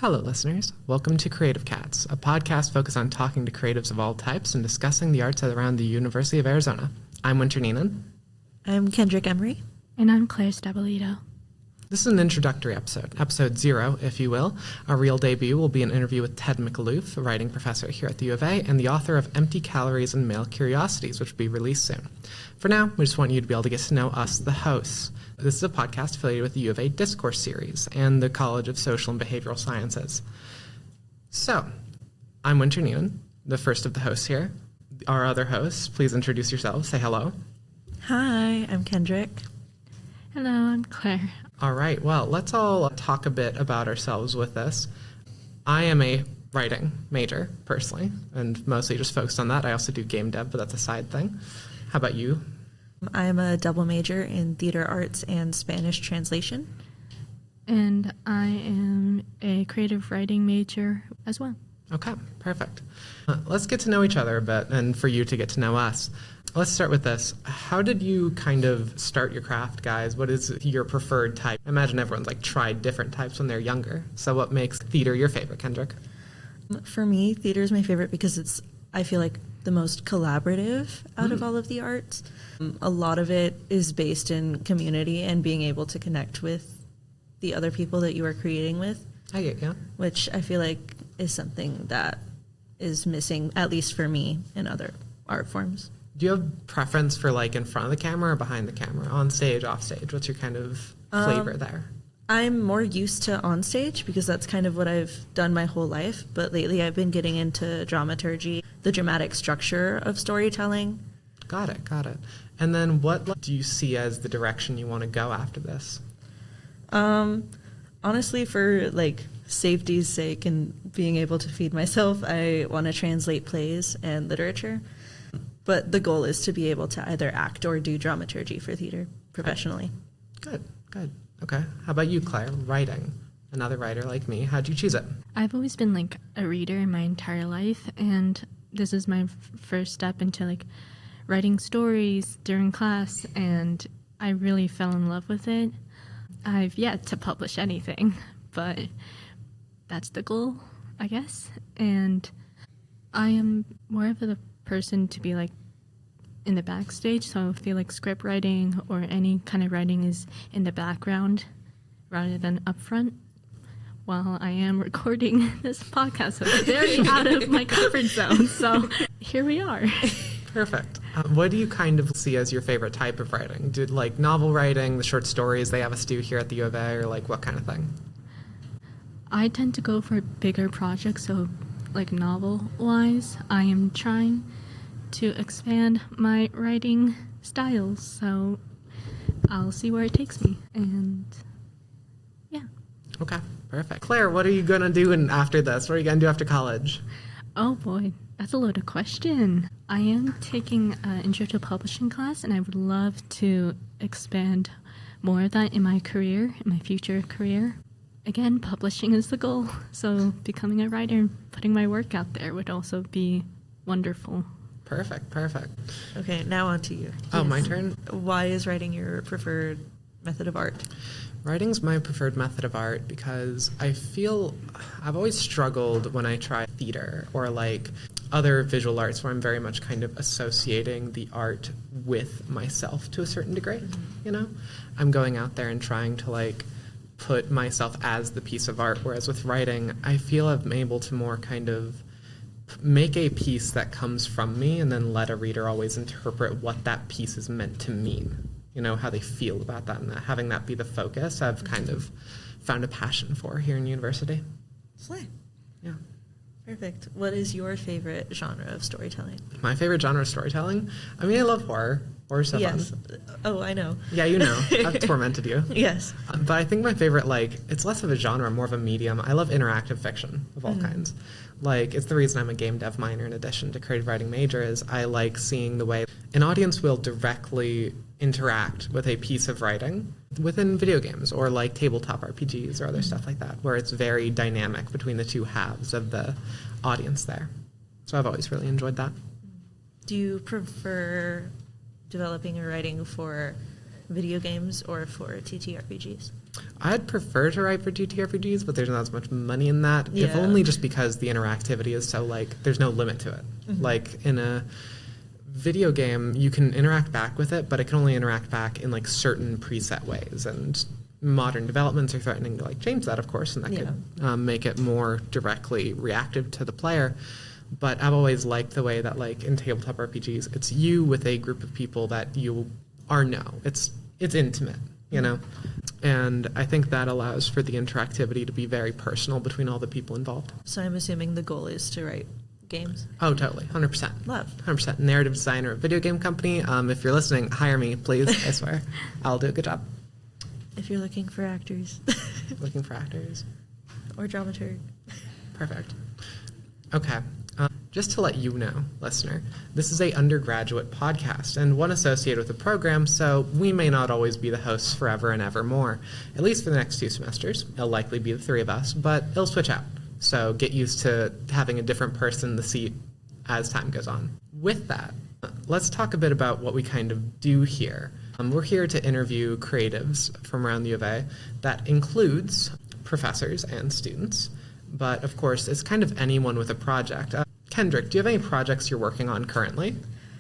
Hello, listeners. Welcome to Creative Cats, a podcast focused on talking to creatives of all types and discussing the arts around the University of Arizona. I'm Winter Neenan. I'm Kendrick Emery. And I'm Claire Stabolito. This is an introductory episode 0, if you will. Our real debut will be an interview with Ted McAloof, a writing professor here at the U of A, and the author of Empty Calories and Male Curiosities, which will be released soon. For now, we just want you to be able to get to know us, the hosts. This is a podcast affiliated with the U of A Discourse Series and the College of Social and Behavioral Sciences. So, I'm Winter Neenan, the first of the hosts here. Our other hosts, please introduce yourselves. Say hello. Hi, I'm Kendrick. Hello, I'm Claire. All right, well, let's all talk a bit about ourselves with this. I am a writing major, personally, and mostly just focused on that. I also do game dev, but that's a side thing. How about you? I'm a double major in theater arts and Spanish translation. And I am a creative writing major as well. Okay, perfect. Let's get to know each other a bit, and for you to get to know us. Let's start with this. How did you kind of start your craft, guys? What is your preferred type? I imagine everyone's tried different types when they're younger. So what makes theater your favorite, Kendrick? For me, theater is my favorite because it's, I feel like, the most collaborative out of all of the arts. A lot of it is based in community and being able to connect with the other people that you are creating with. I get you. Which I feel like is something that is missing, at least for me, in other art forms. Do you have preference for in front of the camera or behind the camera? On stage, off stage? What's your kind of flavor there? I'm more used to on stage because that's kind of what I've done my whole life. But lately I've been getting into dramaturgy, the dramatic structure of storytelling. Got it. And then what do you see as the direction you want to go after this? Honestly, for safety's sake and being able to feed myself, I want to translate plays and literature. But the goal is to be able to either act or do dramaturgy for theater professionally. Good. Okay. How about you, Claire? Writing. Another writer like me. How'd you choose it? I've always been a reader in my entire life, and this is my first step into writing stories during class, and I really fell in love with it. I've yet to publish anything, but that's the goal, I guess. And I am more of the person to be in the backstage, so I feel like script writing or any kind of writing is in the background rather than up front while I am recording this podcast. So it's very out of my comfort zone, so here we are. Perfect. What do you kind of see as your favorite type of writing? Do novel writing, the short stories they have us do here at the U of A, or what kind of thing? I tend to go for bigger projects, so novel-wise, I am trying to expand my writing styles, so I'll see where it takes me, and yeah. Okay, perfect. Claire, what are you going to do after this? What are you going to do after college? Oh boy, that's a loaded question. I am taking an intro to publishing class, and I would love to expand more of that in my career, in my future career. Again, publishing is the goal, so becoming a writer and putting my work out there would also be wonderful. Perfect. Okay, now on to you. Oh, yes. My turn? Why is writing your preferred method of art? Writing's my preferred method of art because I feel I've always struggled when I try theater or other visual arts where I'm very much kind of associating the art with myself to a certain degree, I'm going out there and trying to put myself as the piece of art, whereas with writing, I feel I'm able to more kind of make a piece that comes from me and then let a reader always interpret what that piece is meant to mean, how they feel about that, and having that be the focus I've kind of found a passion for here in university. Slay. Yeah. Perfect. What is your favorite genre of storytelling? My favorite genre of storytelling? I mean, I love horror. Horror's so yes. fun. Oh, I know. Yeah, you know. I've tormented you. Yes. But I think my favorite, it's less of a genre, more of a medium. I love interactive fiction of all kinds. It's the reason I'm a game dev minor in addition to creative writing major is I like seeing the way an audience will directly interact with a piece of writing within video games or tabletop RPGs or other stuff like that, where it's very dynamic between the two halves of the audience there. So I've always really enjoyed that. Do you prefer developing or writing for video games or for TTRPGs? I'd prefer to write for TTRPGs, but there's not as much money in that. If Yeah. only just because the interactivity is so, like, there's no limit to it. Like, in a video game, you can interact back with it, but it can only interact back in, like, certain preset ways. And modern developments are threatening to, like, change that, of course, and that could make it more directly reactive to the player. But I've always liked the way that, like, in tabletop RPGs, it's you with a group of people that you know. It's intimate, you know? And I think that allows for the interactivity to be very personal between all the people involved. So I'm assuming the goal is to write games. Oh, totally. 100%. Love. 100%. Narrative designer of a video game company. If you're listening, hire me, please. I swear. I'll do a good job. If you're looking for actors Looking for actors. or dramaturg. Perfect. Okay. Just to let you know, listener, this is a undergraduate podcast and one associated with the program, so we may not always be the hosts forever and ever more. At least for the next 2 semesters. It'll likely be the 3 of us, but it'll switch out. So get used to having a different person in the seat as time goes on. With that, let's talk a bit about what we kind of do here. We're here to interview creatives from around the U of A. That includes professors and students, but of course, it's kind of anyone with a project. Kendrick, do you have any projects you're working on currently?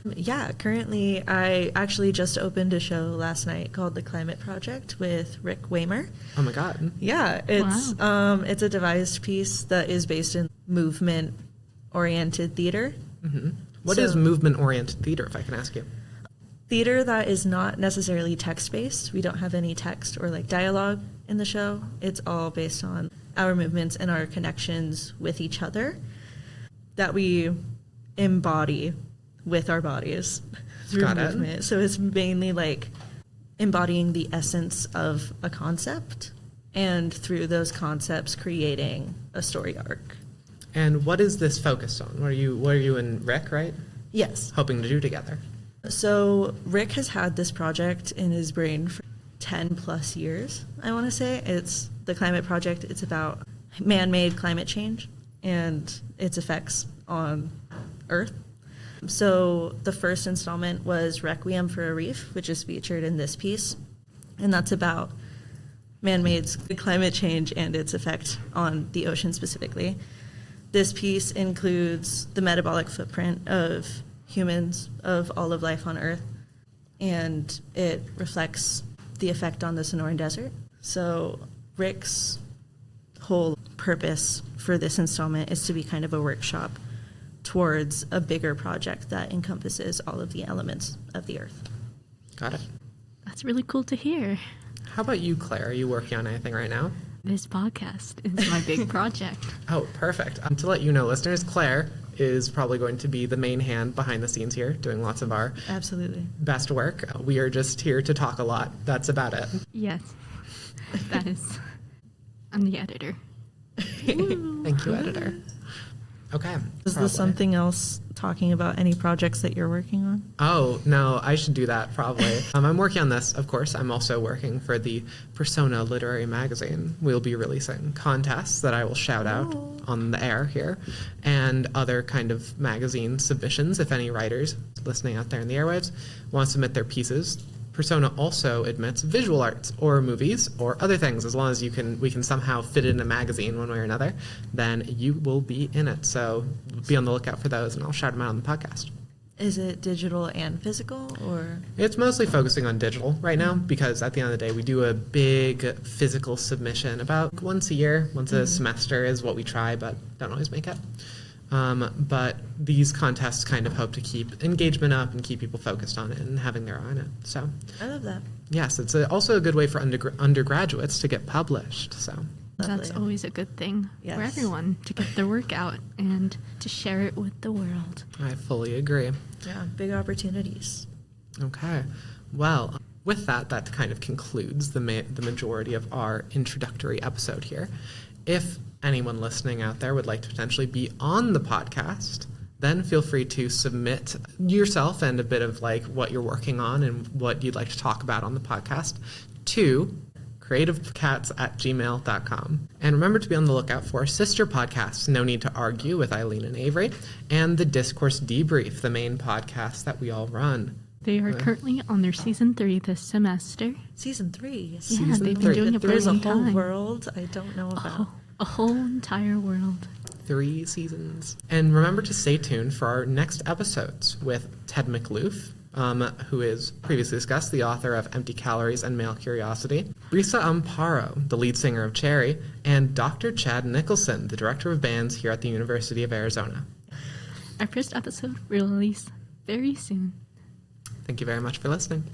Yeah, currently I actually just opened a show last night called The Climate Project with Rick Waymer. Oh my God. Yeah, it's a devised piece that is based in movement-oriented theater. What is So- movement-oriented theater, if I can ask you? Theater that is not necessarily text-based. We don't have any text or like dialogue in the show. It's all based on our movements and our connections with each other that we embody with our bodies through Got it. movement. So it's mainly like embodying the essence of a concept and through those concepts creating a story arc. And what is this focused on? What are you and Rick, right? Yes. Hoping to do together? So Rick has had this project in his brain for 10 plus years, I want to say. It's the Climate Project. It's about man-made climate change and its effects on Earth. So the first installment was Requiem for a Reef, which is featured in this piece. And that's about man-made climate change and its effect on the ocean specifically. This piece includes the metabolic footprint of humans, of all of life on Earth, and it reflects the effect on the Sonoran Desert. So Rick's whole purpose for this installment is to be kind of a workshop towards a bigger project that encompasses all of the elements of the Earth. Got it. That's really cool to hear. How about you, Claire? Are you working on anything right now? This podcast is my big project. Oh, perfect. To let you know, listeners, Claire is probably going to be the main hand behind the scenes here, doing lots of our Absolutely. best work. We are just here to talk a lot. That's about it. Yes, that is. I'm the editor. Thank you, editor. Okay. Is probably. this something else talking about any projects that you're working on? Oh, no, I should do that probably. I'm working on this, of course. I'm also working for the Persona Literary Magazine. We'll be releasing contests that I will shout out on the air here, and other kind of magazine submissions if any writers listening out there in the airwaves want to submit their pieces. Persona also admits visual arts or movies or other things. As long as we can somehow fit it in a magazine one way or another, then you will be in it. So be on the lookout for those, and I'll shout them out on the podcast. Is it digital and physical, or? It's mostly focusing on digital right now because at the end of the day, we do a big physical submission about once a year, once a semester is what we try, but don't always make it. But these contests kind of hope to keep engagement up and keep people focused on it and having their eye on it. So, I love that. yes, it's also a good way for undergraduates to get published. So, That's Lovely. always a good thing Yes. for everyone to get their work out and to share it with the world. I fully agree. Yeah, big opportunities. Okay. Well, with that kind of concludes the majority of our introductory episode here. If anyone listening out there would like to potentially be on the podcast, then feel free to submit yourself and a bit of like what you're working on and what you'd like to talk about on the podcast to creativecats@gmail.com. And remember to be on the lookout for sister podcasts, No Need to Argue with Eileen and Avery, and the Discourse Debrief, the main podcast that we all run. They are currently on their season 3 this semester. Season 3. Yeah, Season they've been three. doing it for There's a a long whole time. world I don't know about. A whole entire world. 3 seasons. And remember to stay tuned for our next episodes with Ted McLoof, who is previously discussed, the author of Empty Calories and Male Curiosity, Risa Amparo, the lead singer of Cherry, and Dr. Chad Nicholson, the director of bands here at the University of Arizona. Our first episode will release very soon. Thank you very much for listening.